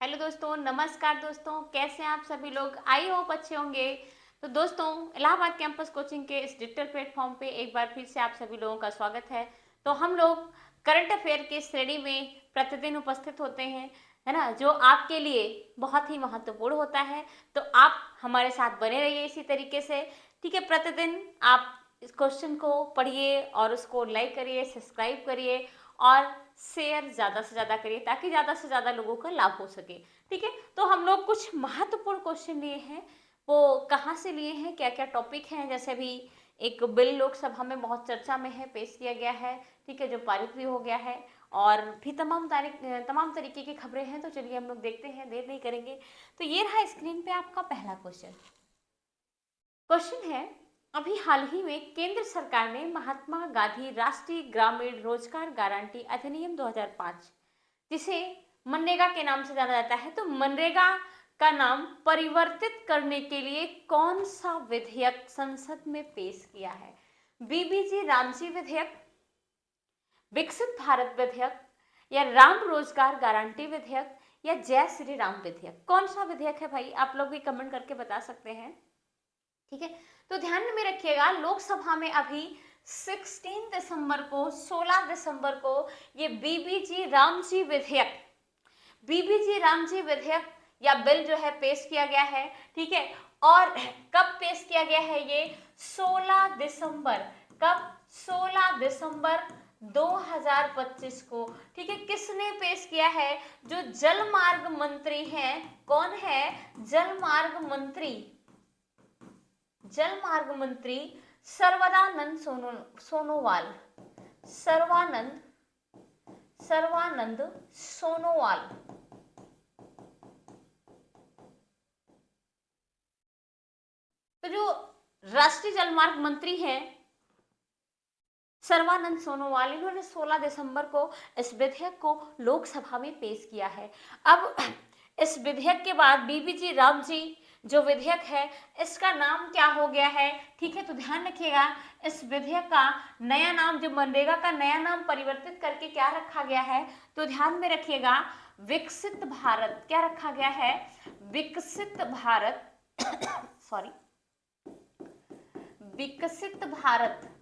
Hello दोस्तों, नमस्कार दोस्तों। कैसे हैं आप सभी लोग? आई होप अच्छे होंगे। तो दोस्तों, इलाहाबाद कैंपस कोचिंग के इस डिजिटल प्लेटफॉर्म पे एक बार फिर से आप सभी लोगों का स्वागत है। तो हम लोग करंट अफेयर की श्रेणी में प्रतिदिन उपस्थित होते हैं, है ना, जो आपके लिए बहुत ही महत्वपूर्ण होता है। तो आप हमारे साथ बने रहिए इसी तरीके से, ठीक है। प्रतिदिन आप इस क्वेश्चन को पढ़िए और उसको लाइक करिए, सब्सक्राइब करिए और शेयर ज़्यादा से ज़्यादा करिए ताकि ज़्यादा से ज़्यादा लोगों का लाभ हो सके, ठीक है। तो हम लोग कुछ महत्वपूर्ण क्वेश्चन लिए हैं, वो कहाँ से लिए हैं, क्या क्या टॉपिक हैं। जैसे अभी एक बिल लोकसभा में बहुत चर्चा में है, पेश किया गया है, ठीक है, जो पारित भी हो गया है। और भी तमाम तरीके की खबरें हैं। तो चलिए हम लोग देखते हैं, देर नहीं करेंगे। तो ये रहा स्क्रीन पे आपका पहला क्वेश्चन। क्वेश्चन है, अभी हाल ही में केंद्र सरकार ने महात्मा गांधी राष्ट्रीय ग्रामीण रोजगार गारंटी अधिनियम 2005, जिसे मनरेगा के नाम से जाना जाता है, तो मनरेगा का नाम परिवर्तित करने के लिए कौन सा विधेयक संसद में पेश किया है? बीबीजी रामजी विधेयक, विकसित भारत विधेयक, या राम रोजगार गारंटी विधेयक, या जय श्री राम विधेयक? कौन सा विधेयक है भाई? आप लोग भी कमेंट करके बता सकते हैं, ठीक है। तो ध्यान में रखिएगा, लोकसभा में अभी 16 दिसंबर को ये बीबीजी रामजी विधेयक या बिल जो है पेश किया गया है, ठीक है। और कब पेश किया गया है ये? 16 दिसंबर। कब? 16 दिसंबर 2025 को, ठीक है। किसने पेश किया है? जो जल मार्ग मंत्री हैं। कौन है? जल मार्ग मंत्री सर्वानंद सोनोवाल। सर्वानंद सोनोवाल। तो जो राष्ट्रीय जलमार्ग मंत्री हैं सर्वानंद सोनोवाल, इन्होंने 16 दिसंबर को इस विधेयक को लोकसभा में पेश किया है। अब इस विधेयक के बाद बीबीजी रामजी जो विधेयक है, इसका नाम क्या हो गया है? ठीक है, तो ध्यान रखिएगा, इस विधेयक का नया नाम, जो मनरेगा का नया नाम परिवर्तित करके क्या रखा गया है? तो ध्यान में रखिएगा, विकसित भारत। क्या रखा गया है? विकसित भारत सॉरी, विकसित भारत।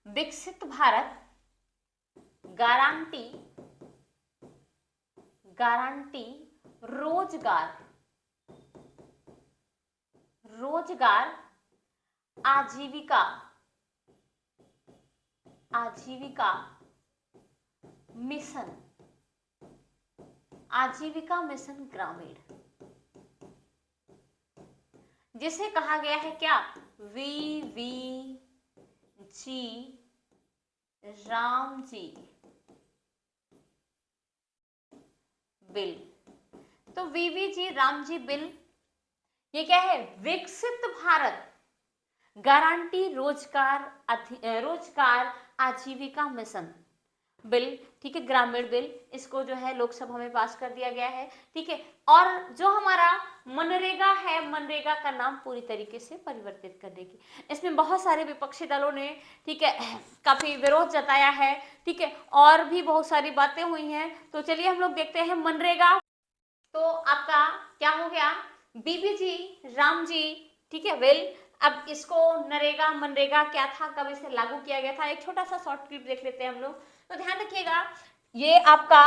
विकसित भारत गारंटी रोजगार आजीविका मिशन ग्रामीण, जिसे कहा गया है क्या? वीवीजी रामजी बिल। तो वीवीजी रामजी बिल ये क्या है? विकसित भारत गारंटी रोजगार आजीविका मिशन बिल, ठीक है, ग्रामीण बिल। इसको जो है लोकसभा में पास कर दिया गया है, ठीक है। और जो हमारा मनरेगा है, मनरेगा का नाम पूरी तरीके से परिवर्तित करने की, इसमें बहुत सारे विपक्षी दलों ने, ठीक है, काफी विरोध जताया है, ठीक है, और भी बहुत सारी बातें हुई हैं। तो चलिए हम लोग देखते हैं मनरेगा। तो आपका क्या हो गया? बीबीजी रामजी, ठीक है, बिल। अब इसको नरेगा मनरेगा क्या था, कब इसे लागू किया गया था, एक छोटा सा शॉर्ट क्लिप देख लेते हैं हम लोग। तो ध्यान रखिएगा, ये आपका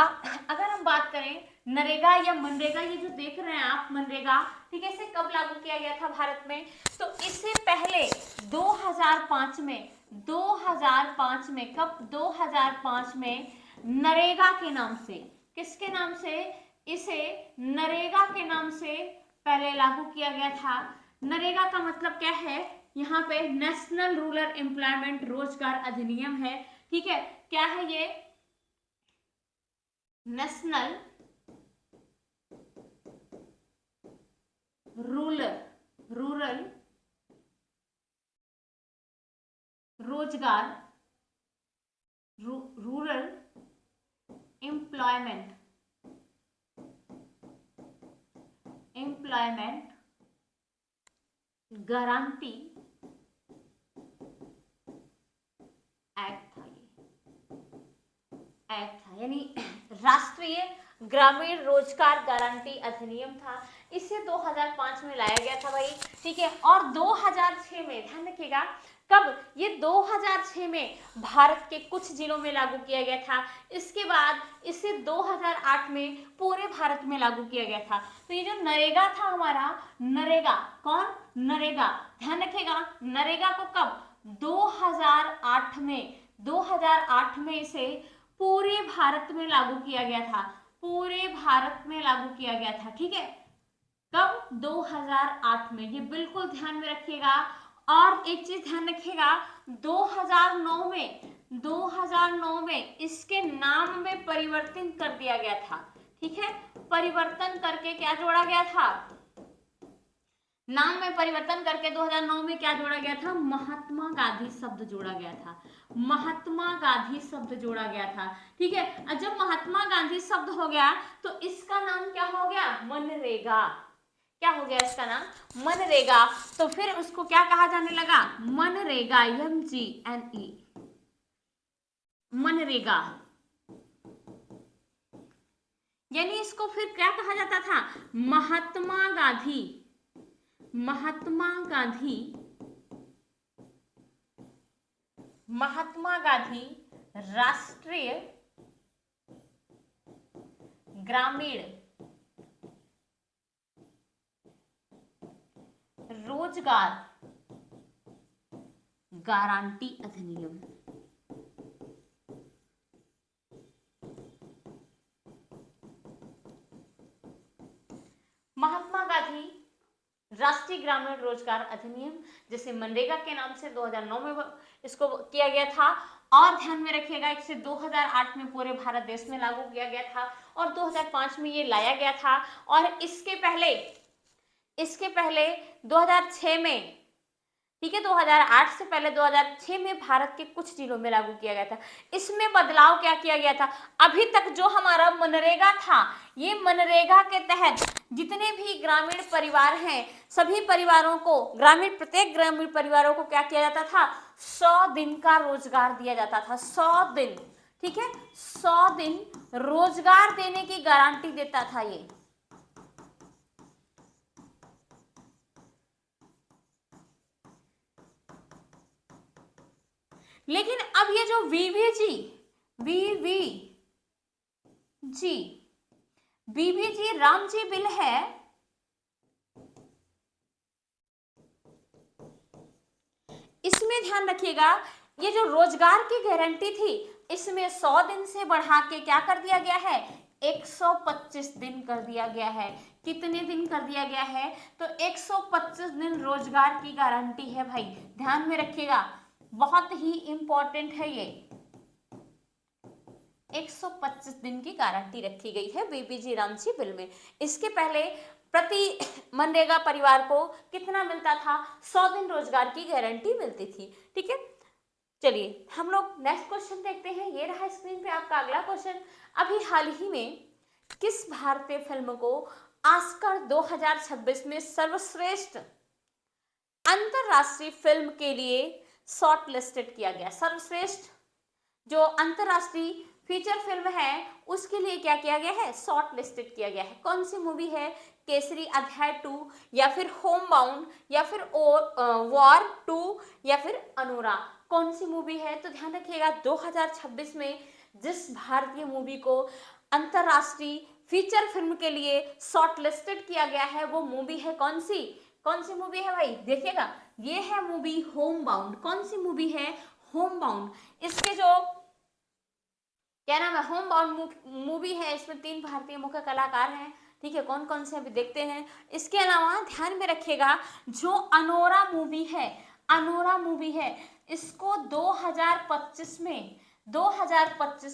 अगर हम बात करें नरेगा या मनरेगा, ये जो देख रहे हैं आप मनरेगा, ठीक है, इसे कब लागू किया गया था भारत में? तो इससे पहले 2005 में कब? 2005 में नरेगा के नाम से, किसके नाम से? इसे नरेगा के नाम से पहले लागू किया गया था। नरेगा का मतलब क्या है? यहाँ पे नेशनल रूरल एम्प्लॉयमेंट रोजगार अधिनियम है, ठीक है। क्या है ये? नेशनल रूरल रोजगार रूरल एम्प्लॉयमेंट गारंटी एक्ट था ये, एक्ट था, यानी राष्ट्रीय ग्रामीण रोजगार गारंटी अधिनियम था। इसे 2005 में लाया गया था भाई, ठीक है। और 2006 में, ध्यान रखिएगा कब, ये 2006 में भारत के कुछ जिलों में लागू किया गया था। इसके बाद इसे 2008 में पूरे भारत में लागू किया गया था। तो ये जो नरेगा था हमारा, नरेगा, कौन, नरेगा, ध्यान रखिएगा, नरेगा को कब, 2008 में, 2008 में इसे पूरे भारत में लागू किया गया था, पूरे भारत में लागू किया गया था, ठीक है। कब, 2008 में, ये बिल्कुल ध्यान में रखिएगा। और एक चीज ध्यान रखिएगा, 2009 में, 2009 में इसके नाम में परिवर्तन कर दिया गया था, ठीक है। परिवर्तन करके क्या जोड़ा गया था, नाम में परिवर्तन करके 2009 में क्या जोड़ा गया था, महात्मा गांधी शब्द जोड़ा गया था, महात्मा गांधी शब्द जोड़ा गया था, ठीक है। और जब महात्मा गांधी शब्द हो गया तो इसका नाम क्या हो गया, मनरेगा, क्या हो गया इसका नाम, मनरेगा। तो फिर उसको क्या कहा जाने लगा, मनरेगा, MGNE, मनरेगा, यानी इसको फिर क्या कहा जाता था, महात्मा गांधी, महात्मा गांधी, महात्मा गांधी राष्ट्रीय ग्रामीण रोजगार गारंटी अधिनियम। महात्मा गांधी राष्ट्रीय ग्रामीण रोजगार अधिनियम, जैसे मनरेगा के नाम से 2009 में इसको किया गया था। और ध्यान में रखिएगा इसे 2008 में पूरे भारत देश में लागू किया गया था और 2005 में ये लाया गया था। और इसके पहले 2006 में, ठीक है, 2008 से पहले 2006 में भारत के कुछ जिलों में लागू किया गया था। इसमें बदलाव क्या किया गया था, अभी तक जो हमारा मनरेगा था, ये मनरेगा के तहत जितने भी ग्रामीण परिवार हैं, सभी परिवारों को, प्रत्येक ग्रामीण परिवारों को क्या किया जाता था, 100 दिन का रोजगार दिया जाता था, 100 दिन, ठीक है, 100 दिन रोजगार देने की गारंटी देता था ये। लेकिन अब ये जो वीवीजी रामजी बिल है, इसमें ध्यान रखिएगा ये जो रोजगार की गारंटी थी, इसमें 100 दिन से बढ़ा के क्या कर दिया गया है, 125 दिन कर दिया गया है। कितने दिन कर दिया गया है, तो 125 दिन रोजगार की गारंटी है भाई, ध्यान में रखिएगा, बहुत ही इंपॉर्टेंट है ये। 125 दिन की गारंटी रखी गई है बीबीजी रामजी बिल में। इसके पहले प्रति मनरेगा परिवार को कितना मिलता था, 100 दिन रोजगार की गारंटी मिलती थी, ठीक है। चलिए हम लोग नेक्स्ट क्वेश्चन देखते हैं। ये रहा स्क्रीन पे आपका अगला क्वेश्चन। अभी हाल ही में किस भारतीय फिल्म को ऑस्कर 2026 में सर्वश्रेष्ठ अंतरराष्ट्रीय फिल्म के लिए शॉर्ट लिस्टेड किया गया? सर्वश्रेष्ठ जो अंतरराष्ट्रीय फीचर फिल्म है उसके लिए क्या किया गया है, शॉर्ट लिस्टेड किया गया है। कौन सी मूवी है, केसरी अध्याय 2 या फिर होम बाउंड या फिर वॉर 2 या फिर अनुरा, कौन सी मूवी है? तो ध्यान रखिएगा 2026 में जिस भारतीय मूवी को अंतरराष्ट्रीय फीचर फिल्म के लिए शॉर्ट लिस्टेड किया गया है वो मूवी है कौन सी मूवी है भाई? देखिएगा ये है मूवी होम बाउंड। कौन सी मूवी है? Home bound. इसके जो क्या नाम है, होम बाउंड मूवी है, इसमें 3 भारतीय मुख्य कलाकार हैं, ठीक है। कौन कौन से अभी देखते हैं। इसके अलावा ध्यान में रखिएगा जो अनोरा मूवी है इसको 2025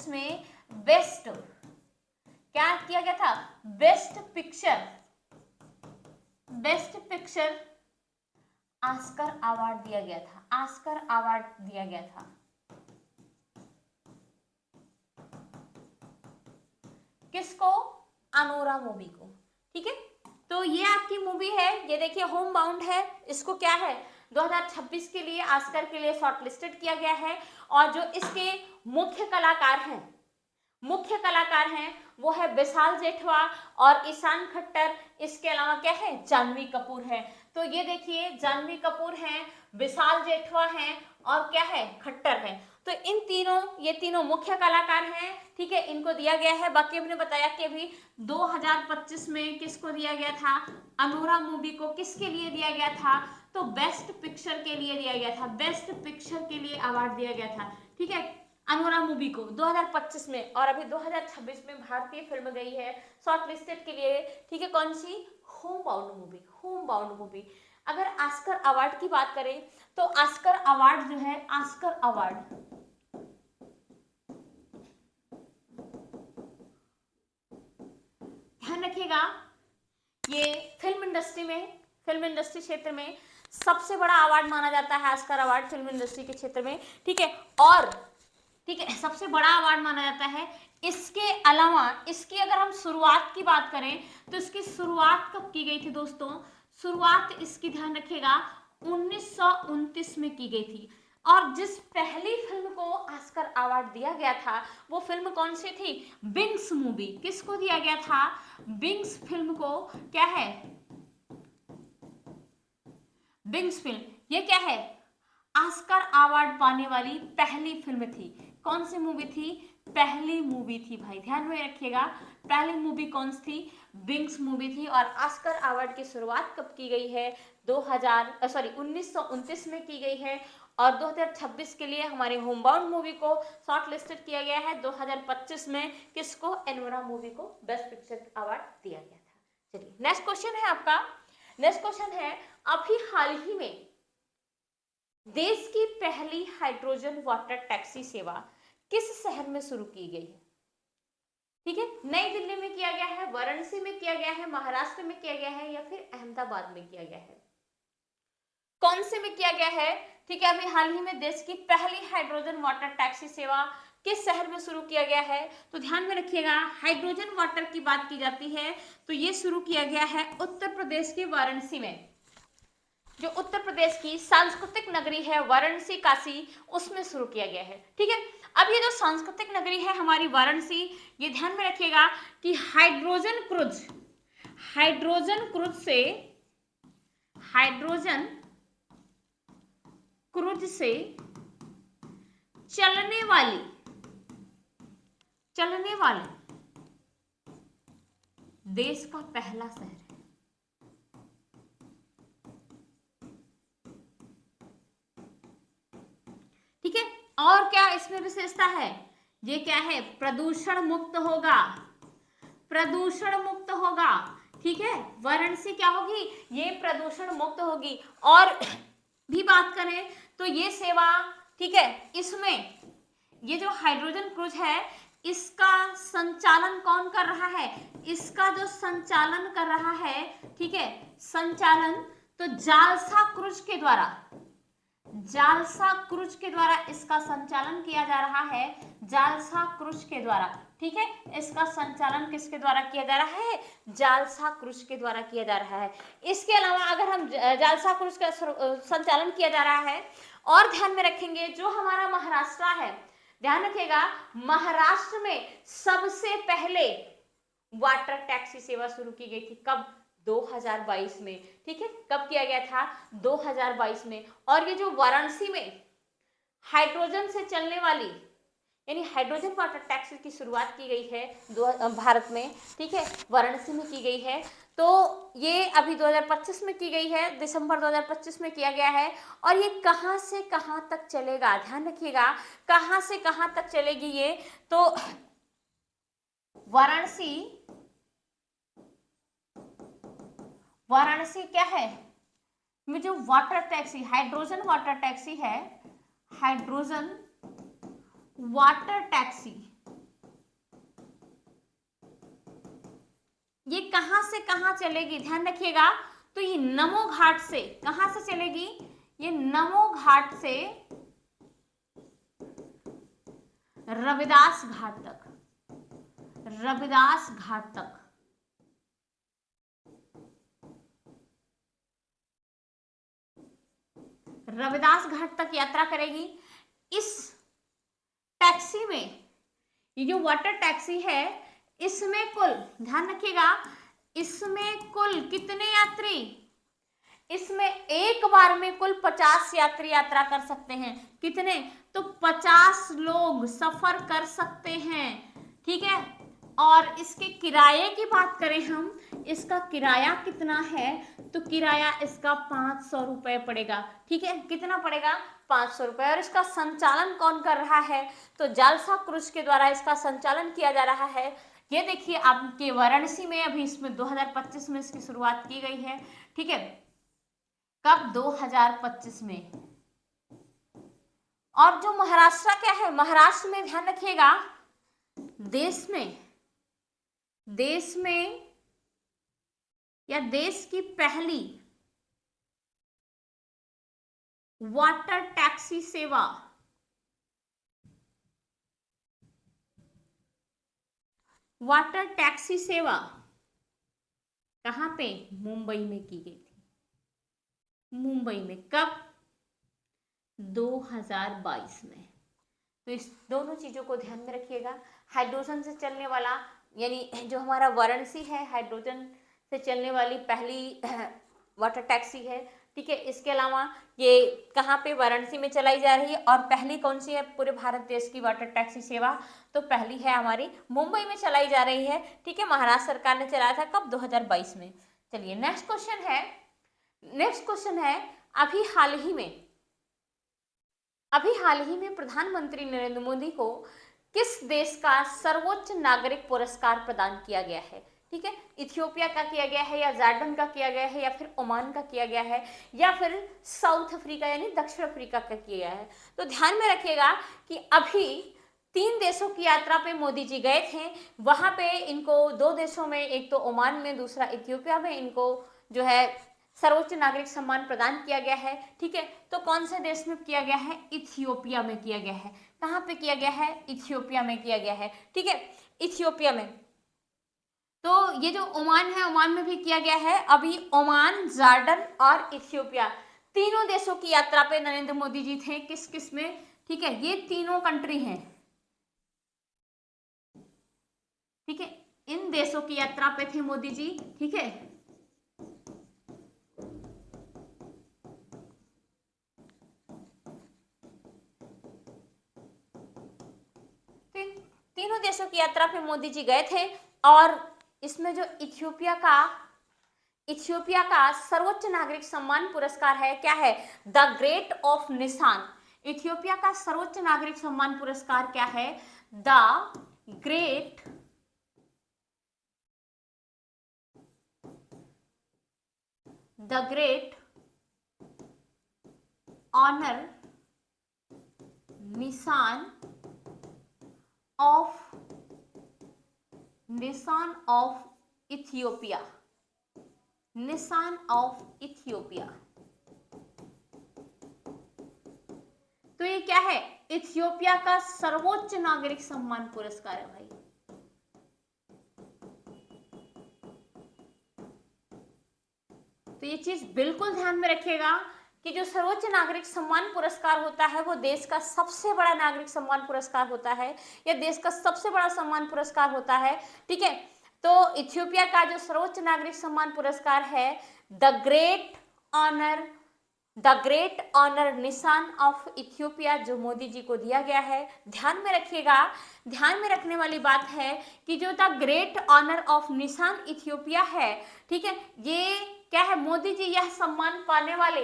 में बेस्ट क्या किया गया था, बेस्ट पिक्चर ऑस्कर अवार्ड दिया गया था। किसको? अनोरा मूवी को, ठीक है। तो ये आपकी मूवी है, ये देखिए होम बाउंड है। इसको क्या है 2026 के लिए ऑस्कर के लिए शॉर्टलिस्टेड किया गया है। और जो इसके मुख्य कलाकार हैं मुख्य कलाकार हैं वो है विशाल जेठवा और ईशान खट्टर। इसके अलावा क्या है, जानवी कपूर है। तो ये देखिए जानवी कपूर है, विशाल जेठवा है और क्या है, खट्टर है। तो इन तीनों, ये तीनों मुख्य कलाकार हैं, ठीक है, इनको दिया गया है। बाकी हमने बताया कि अभी 2025 में किसको दिया गया था, अनोरा मूवी को किसके लिए दिया गया था, तो बेस्ट पिक्चर के लिए दिया गया था, बेस्ट पिक्चर के लिए अवार्ड दिया गया था, ठीक है, अनोरा मूवी को 2025 में। और अभी 2026 में भारतीय फिल्म गई है शॉर्ट लिस्टेड के लिए, ठीक है, कौन सी, homebound movie, homebound movie. अगर ऑस्कर अवार्ड की बात करें तो ऑस्कर अवार्ड जो है, ऑस्कर अवार्ड ध्यान रखिएगा, ये फिल्म इंडस्ट्री क्षेत्र में सबसे बड़ा अवार्ड माना जाता है ऑस्कर अवार्ड, फिल्म इंडस्ट्री के क्षेत्र में, ठीक है, और ठीक है, सबसे बड़ा अवार्ड माना जाता है। इसके अलावा इसकी अगर हम शुरुआत की बात करें तो इसकी शुरुआत कब की गई थी दोस्तों, शुरुआत इसकी ध्यान रखिएगा 1929 में की गई थी। और जिस पहली फिल्म को ऑस्कर अवार्ड दिया गया था वो फिल्म कौन सी थी, विंग्स मूवी। किसको दिया गया था, विंग्स फिल्म को, क्या है, विंग्स फिल्म, ये क्या है, ऑस्कर अवार्ड पाने वाली पहली फिल्म थी। कौन सी मूवी थी, पहली मूवी थी भाई, ध्यान में रखिएगा, पहली मूवी कौन सी थी, विंग्स मूवी थी। और ऑस्कर अवार्ड की शुरुआत कब की गई है, 1929 में की गई है। और 2026 के लिए हमारे होमबाउंड मूवी को शॉर्ट लिस्टेड किया गया है। 2025 में किसको, एनोरा मूवी को बेस्ट पिक्चर अवार्ड दिया गया था। चलिए नेक्स्ट क्वेश्चन है आपका, नेक्स्ट क्वेश्चन है, अभी हाल ही में देश की पहली हाइड्रोजन वाटर टैक्सी सेवा किस शहर में शुरू की गई है, ठीक है, नई दिल्ली में किया गया है, वाराणसी में किया गया है, महाराष्ट्र में किया गया है या फिर अहमदाबाद में किया गया है, कौन से में किया गया है, ठीक है, अभी हाल ही में देश की पहली हाइड्रोजन वाटर टैक्सी सेवा किस शहर में शुरू किया गया है। तो ध्यान में रखिएगा, हाइड्रोजन वाटर की बात की जाती है तो ये शुरू किया गया है उत्तर प्रदेश के वाराणसी में, जो उत्तर प्रदेश की सांस्कृतिक नगरी है वाराणसी काशी, उसमें शुरू किया गया है, ठीक है। अब ये जो सांस्कृतिक नगरी है हमारी वाराणसी, ये ध्यान में रखिएगा कि हाइड्रोजन क्रूज से चलने वाली देश का पहला शहर है, ठीक है। और क्या इसमें विशेषता है, ये क्या है, प्रदूषण मुक्त होगा, ठीक है, वाराणसी क्या होगी, ये प्रदूषण मुक्त होगी। और भी बात करें तो ये सेवा, ठीक है, इसमें ये जो हाइड्रोजन क्रूज है इसका संचालन कौन कर रहा है, इसका जो संचालन कर रहा है, ठीक है, संचालन तो जालसा क्रूज के द्वारा इसका संचालन किया जा रहा है, जालसा क्रूज के द्वारा, ठीक है, इसका संचालन किसके द्वारा किया जा रहा है, जालसा क्रूज के द्वारा किया जा रहा है। इसके अलावा अगर हम जालसा क्रूज का संचालन किया जा रहा है, और ध्यान में रखेंगे जो हमारा महाराष्ट्र है, ध्यान रखिएगा, महाराष्ट्र में सबसे पहले वाटर टैक्सी सेवा शुरू की गई थी, कब, 2022 में, ठीक है, कब किया गया था, 2022 में। और ये जो वाराणसी में हाइड्रोजन से चलने वाली यानी हाइड्रोजन वाटर टैक्सी की शुरुआत की गई है भारत में, ठीक है, वाराणसी में की गई है। तो ये अभी 2025 में की गई है, दिसंबर 2025 में किया गया है। और ये कहां से कहां तक चलेगा, ध्यान रखिएगा, कहां से कहां तक चलेगी ये, तो वाराणसी क्या है, में जो water taxi, hydrogen water taxi है, हाइड्रोजन वाटर टैक्सी, ये कहां से कहां चलेगी, ध्यान रखिएगा, तो ये नमो घाट से, कहां से चलेगी, ये नमो घाट से रविदास घाट तक, रविदास घाट तक यात्रा करेगी। इस टैक्सी में ये जो वाटर टैक्सी है इसमें कुल, ध्यान रखिएगा, इसमें कुल कितने यात्री, इसमें एक बार में कुल 50 यात्री यात्रा कर सकते हैं। कितने? तो 50 लोग सफर कर सकते हैं, ठीक है। और इसके किराए की बात करें हम, इसका किराया कितना है, तो किराया इसका 500 रुपए पड़ेगा, ठीक है। कितना पड़ेगा? 500 रुपए। और इसका संचालन कौन कर रहा है, तो जालसा क्रूज के द्वारा इसका संचालन किया जा रहा है। ये देखिए आपके वाराणसी में अभी इसमें 2025 में इसकी शुरुआत की गई है, ठीक है। कब? 2025 में। और जो महाराष्ट्र क्या है, महाराष्ट्र में ध्यान रखिएगा, देश में या देश की पहली वाटर टैक्सी सेवा, वाटर टैक्सी सेवा कहां पे? मुंबई में की गई थी। मुंबई में कब? 2022 में। तो इस दोनों चीजों को ध्यान में रखिएगा। हाइड्रोजन से चलने वाला, यानी जो हमारा वाराणसी है, हाइड्रोजन से चलने वाली पहली वाटर टैक्सी है, ठीक है। इसके अलावा ये कहाँ पे? वाराणसी में चलाई जा रही है। और पहली कौन सी है पूरे भारत देश की वाटर टैक्सी सेवा? तो पहली है हमारी मुंबई में चलाई जा रही है, ठीक है। महाराष्ट्र सरकार ने चलाया था कब? 2022 में। चलिए नेक्स्ट क्वेश्चन है, अभी हाल ही में प्रधानमंत्री नरेंद्र मोदी को किस देश का सर्वोच्च नागरिक पुरस्कार प्रदान किया गया है, ठीक है। इथियोपिया का किया गया है, या जॉर्डन का किया गया है, या फिर ओमान का किया गया है, या फिर साउथ अफ्रीका यानी दक्षिण अफ्रीका का किया गया है। तो ध्यान में रखिएगा कि अभी 3 देशों की यात्रा पे मोदी जी गए थे। वहां पे इनको 2 देशों में, एक तो ओमान में, दूसरा इथियोपिया में, इनको जो है सर्वोच्च नागरिक सम्मान प्रदान किया गया है, ठीक है। तो कौन से देश में किया गया है? इथियोपिया में किया गया है। कहां पे किया गया है? इथियोपिया में किया गया है, ठीक है, इथियोपिया में। तो ये जो ओमान है, ओमान में भी किया गया है। अभी ओमान, जॉर्डन और इथियोपिया, तीनों देशों की यात्रा पे नरेंद्र मोदी जी थे। किस किस में? ठीक है, ये तीनों कंट्री हैं, ठीक है। इन देशों की यात्रा पे थे मोदी जी, ठीक है। तीनों देशों की यात्रा पे मोदी जी गए थे। और इसमें जो इथियोपिया का सर्वोच्च नागरिक सम्मान पुरस्कार है, क्या है? द ग्रेट ऑफ निशान। इथियोपिया का सर्वोच्च नागरिक सम्मान पुरस्कार क्या है? द ग्रेट ऑनर निशान ऑफ इथियोपिया, निशान ऑफ इथियोपिया। तो ये क्या है? इथियोपिया का सर्वोच्च नागरिक सम्मान पुरस्कार है भाई। तो ये चीज बिल्कुल ध्यान में रखिएगा कि जो सर्वोच्च नागरिक सम्मान पुरस्कार होता है वो देश का सबसे बड़ा नागरिक सम्मान पुरस्कार होता है, या देश का सबसे बड़ा सम्मान पुरस्कार होता है, ठीक है। तो इथियोपिया का जो सर्वोच्च नागरिक सम्मान पुरस्कार है, द ग्रेट ऑनर निशान ऑफ इथियोपिया, जो मोदी जी को दिया गया है। ध्यान में रखिएगा, ध्यान में रखने वाली बात है कि जो द ग्रेट ऑनर ऑफ निशान इथियोपिया है, ठीक है, ये क्या है? मोदी जी यह सम्मान पाने वाले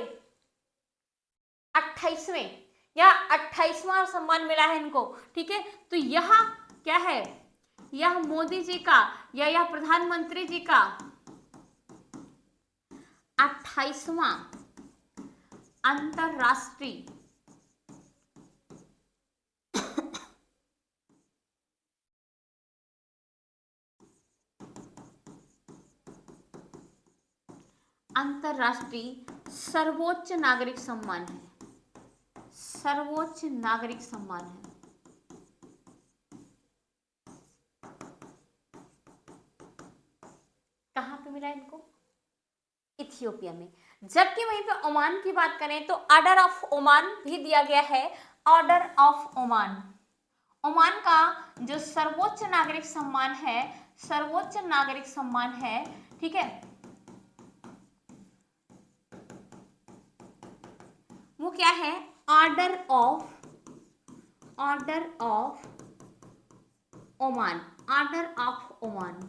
28वां सम्मान मिला है इनको, ठीक है। तो यह क्या है? यह मोदी जी का या यह प्रधानमंत्री जी का 28वां अंतरराष्ट्रीय सर्वोच्च नागरिक सम्मान है, सर्वोच्च नागरिक सम्मान है। कहां पे मिला इनको? इथियोपिया में। जबकि वहीं पे ओमान की बात करें तो ऑर्डर ऑफ ओमान भी दिया गया है, ऑर्डर ऑफ ओमान। ओमान का जो सर्वोच्च नागरिक सम्मान है, सर्वोच्च नागरिक सम्मान है, ठीक है, वो क्या है? Order of Oman, order of Oman.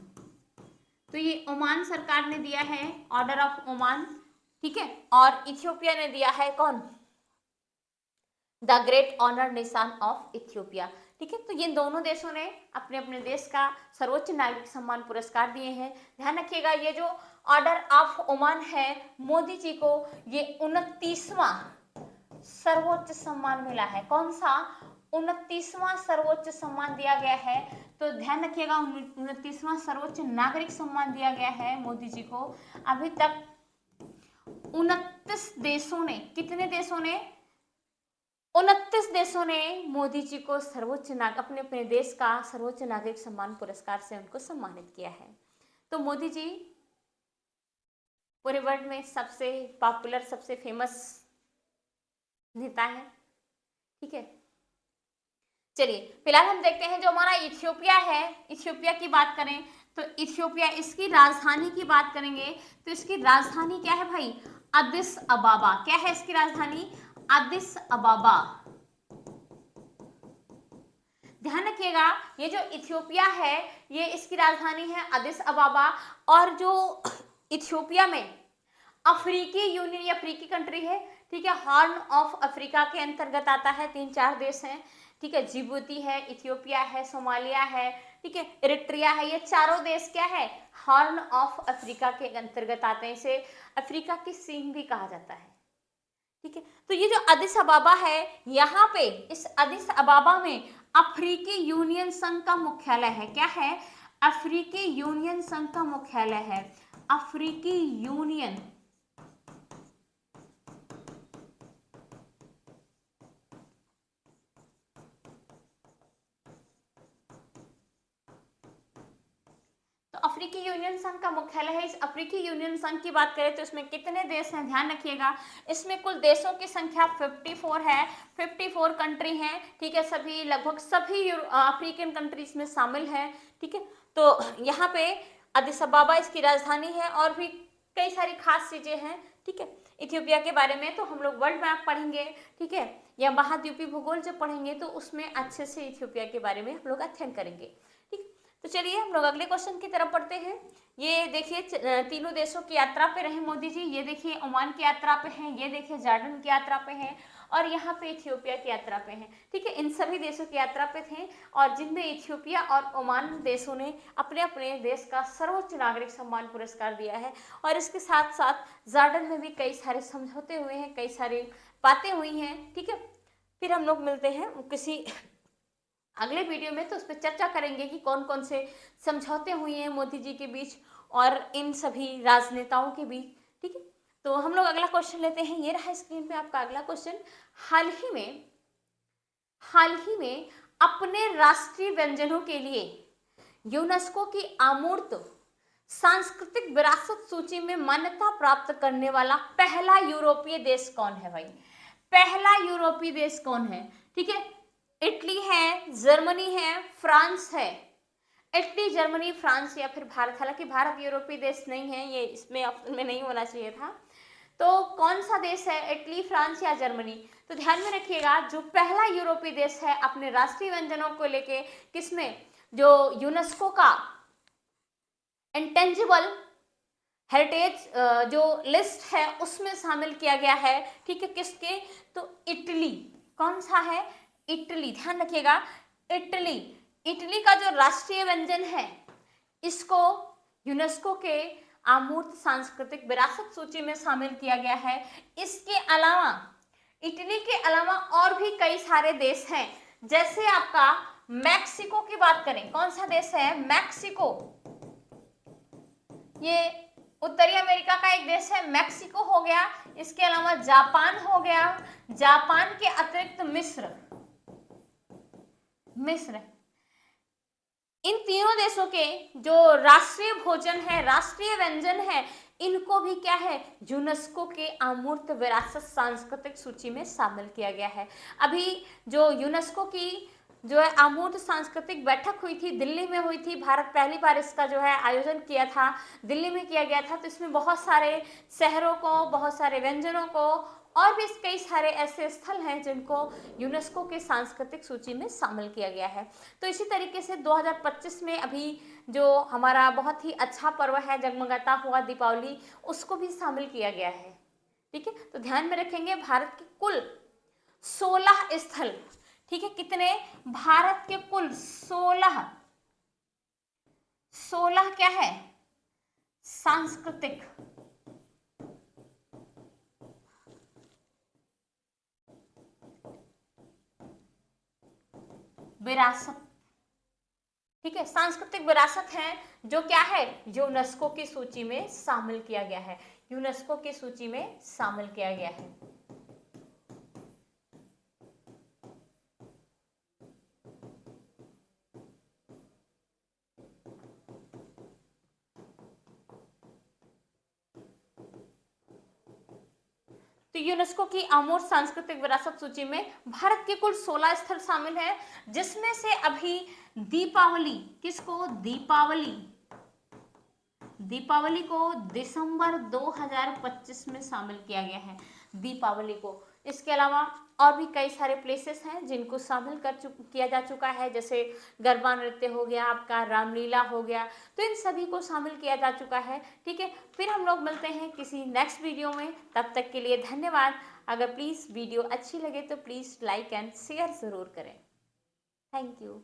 तो ये ओमान सरकार ने दिया है ऑर्डर ऑफ ओमान, ठीक है, और इथियोपिया ने दिया है कौन? द ग्रेट ऑनर निशान ऑफ इथियोपिया, ठीक है। तो ये दोनों देशों ने अपने अपने देश का सर्वोच्च नागरिक सम्मान पुरस्कार दिए हैं। ध्यान रखिएगा, ये जो ऑर्डर ऑफ ओमान है, मोदी जी को ये 29वां सर्वोच्च सम्मान मिला है। कौन सा? 29वां सर्वोच्च सम्मान दिया गया है। तो ध्यान रखिएगा, 29वां सर्वोच्च नागरिक सम्मान दिया गया है मोदी जी को। अभी तक 29 देशों ने, कितने देशों ने? 29 देशों ने मोदी जी को सर्वोच्च अपने अपने देश का सर्वोच्च नागरिक सम्मान पुरस्कार से उनको सम्मानित किया है। तो मोदी जी पूरे वर्ल्ड में सबसे पॉपुलर, सबसे फेमस नेता है, ठीक है। चलिए फिलहाल हम देखते हैं जो हमारा इथियोपिया है, इथियोपिया की बात करें तो इथियोपिया, इसकी राजधानी की बात करेंगे तो इसकी राजधानी क्या है भाई? अदिस अबाबा। क्या है इसकी राजधानी? अदिस अबाबा। ध्यान रखिएगा, ये जो इथियोपिया है, ये इसकी राजधानी है अदिस अबाबा। और जो इथियोपिया में अफ्रीकी यूनियन या अफ्रीकी कंट्री है, ठीक है, हॉर्न ऑफ अफ्रीका के अंतर्गत आता है। 3-4 देश हैं, ठीक है, जिबूती है, इथियोपिया है, सोमालिया है, ठीक है, इरिट्रिया है। ये चारों देश क्या है? हॉर्न ऑफ अफ्रीका के अंतर्गत आते हैं। इसे अफ्रीका की सींग भी कहा जाता है, ठीक है। तो ये जो अदिस अबाबा है, यहाँ पे इस अदिस अबाबा में अफ्रीकी यूनियन संघ का मुख्यालय है। क्या है? अफ्रीकी यूनियन संघ का मुख्यालय है। अफ्रीकी यूनियन तो अफ्रीकी यूनियन संघ का मुख्यालय है। इस अफ्रीकी यूनियन संघ की बात करें तो इसमें कितने देश हैं? ध्यान रखिएगा, इसमें कुल देशों की संख्या 54 है, 54 कंट्री हैं, ठीक है। सभी, लगभग सभी अफ्रीकन कंट्रीज में शामिल है, ठीक है। तो यहाँ पे अदिस अबाबा इसकी राजधानी है और भी कई सारी खास चीजें हैं, ठीक है। इथियोपिया के बारे में तो हम लोग वर्ल्ड मैप पढ़ेंगे, ठीक है, या महाद्वीपीय भूगोल जब पढ़ेंगे तो उसमें अच्छे से इथियोपिया के बारे में हम लोग अध्ययन करेंगे, ठीक। तो चलिए हम लोग अगले क्वेश्चन की तरफ बढ़ते हैं। ये देखिए तीनों देशों की यात्रा पे रहे मोदी जी। ये देखिए ओमान की यात्रा पे हैं, ये देखिए जॉर्डन की यात्रा पे हैं, और यहाँ पे इथियोपिया की यात्रा पे हैं, ठीक है। इन सभी देशों की यात्रा पे थे और जिनमें इथियोपिया और ओमान देशों ने अपने अपने देश का सर्वोच्च नागरिक सम्मान पुरस्कार दिया है। और इसके साथ साथ जॉर्डन में भी कई सारे समझौते हुए हैं, कई सारी बातें हुई हैं, ठीक है। फिर हम लोग मिलते हैं किसी अगले वीडियो में, तो उस पर चर्चा करेंगे कि कौन कौन से समझौते हुए हैं मोदी जी के बीच और इन सभी राजनेताओं के बीच, ठीक है। तो हम लोग अगला क्वेश्चन लेते हैं। ये रहा स्क्रीन पे आपका अगला क्वेश्चन। हाल ही में अपने राष्ट्रीय व्यंजनों के लिए यूनेस्को की अमूर्त सांस्कृतिक विरासत सूची में मान्यता प्राप्त करने वाला पहला यूरोपीय देश कौन है भाई? पहला यूरोपीय देश कौन है? ठीक है, इटली है, जर्मनी है, फ्रांस है। इटली, जर्मनी, फ्रांस या फिर भारत। हालांकि भारत यूरोपीय देश नहीं है, ये इसमें ऑप्शन में नहीं होना चाहिए था। तो कौन सा देश है, इटली, फ्रांस या जर्मनी? तो ध्यान में रखिएगा, जो पहला यूरोपीय देश है अपने राष्ट्रीय व्यंजनों को लेके किसमें, जो यूनेस्को का इंटेंजिबल हेरिटेज जो लिस्ट है उसमें शामिल किया गया है, ठीक है। किसके? तो इटली। कौन सा है? इटली। ध्यान रखिएगा, इटली। इटली का जो राष्ट्रीय व्यंजन है इसको यूनेस्को के अमूर्त सांस्कृतिक विरासत सूची में शामिल किया गया है। इसके अलावा, इटली के अलावा और भी कई सारे देश हैं, जैसे आपका मैक्सिको की बात करें। कौन सा देश है? मैक्सिको। ये उत्तरी अमेरिका का एक देश है, मैक्सिको हो गया। इसके अलावा जापान हो गया। जापान के अतिरिक्त मिस्र। इन तीनों देशों के जो राष्ट्रीय भोजन है, राष्ट्रीय व्यंजन है, इनको भी क्या है, यूनेस्को के अमूर्त विरासत सांस्कृतिक सूची में शामिल किया गया है। अभी जो यूनेस्को की जो है अमूर्त सांस्कृतिक बैठक हुई थी, दिल्ली में हुई थी। भारत पहली बार इसका जो है आयोजन किया था, दिल्ली में किया गया था। तो इसमें बहुत सारे शहरों को, बहुत सारे व्यंजनों को और भी कई सारे ऐसे स्थल हैं जिनको यूनेस्को के सांस्कृतिक सूची में शामिल किया गया है। तो इसी तरीके से 2025 में अभी जो हमारा बहुत ही अच्छा पर्व है जगमगाता हुआ दीपावली, उसको भी शामिल किया गया है। ठीक है, तो ध्यान में रखेंगे भारत के कुल 16 स्थल, ठीक है, कितने? भारत के कुल 16 क्या है? सांस्कृतिक विरासत, ठीक है, सांस्कृतिक विरासत है जो क्या है? यूनेस्को की सूची में शामिल किया गया है, यूनेस्को की सूची में शामिल किया गया है। तो यूनेस्को की अमूर्त सांस्कृतिक विरासत सूची में भारत के कुल 16 स्थल शामिल है, जिसमें से अभी दीपावली, किसको? दीपावली को दिसंबर 2025 में शामिल किया गया है, दीपावली को। इसके अलावा और भी कई सारे प्लेसेस हैं जिनको शामिल किया जा चुका है, जैसे गरबा नृत्य हो गया, आपका रामलीला हो गया, तो इन सभी को शामिल किया जा चुका है। ठीक है, फिर हम लोग मिलते हैं किसी नेक्स्ट वीडियो में, तब तक के लिए धन्यवाद। अगर प्लीज़ वीडियो अच्छी लगे तो प्लीज़ लाइक एंड शेयर ज़रूर करें। Thank you.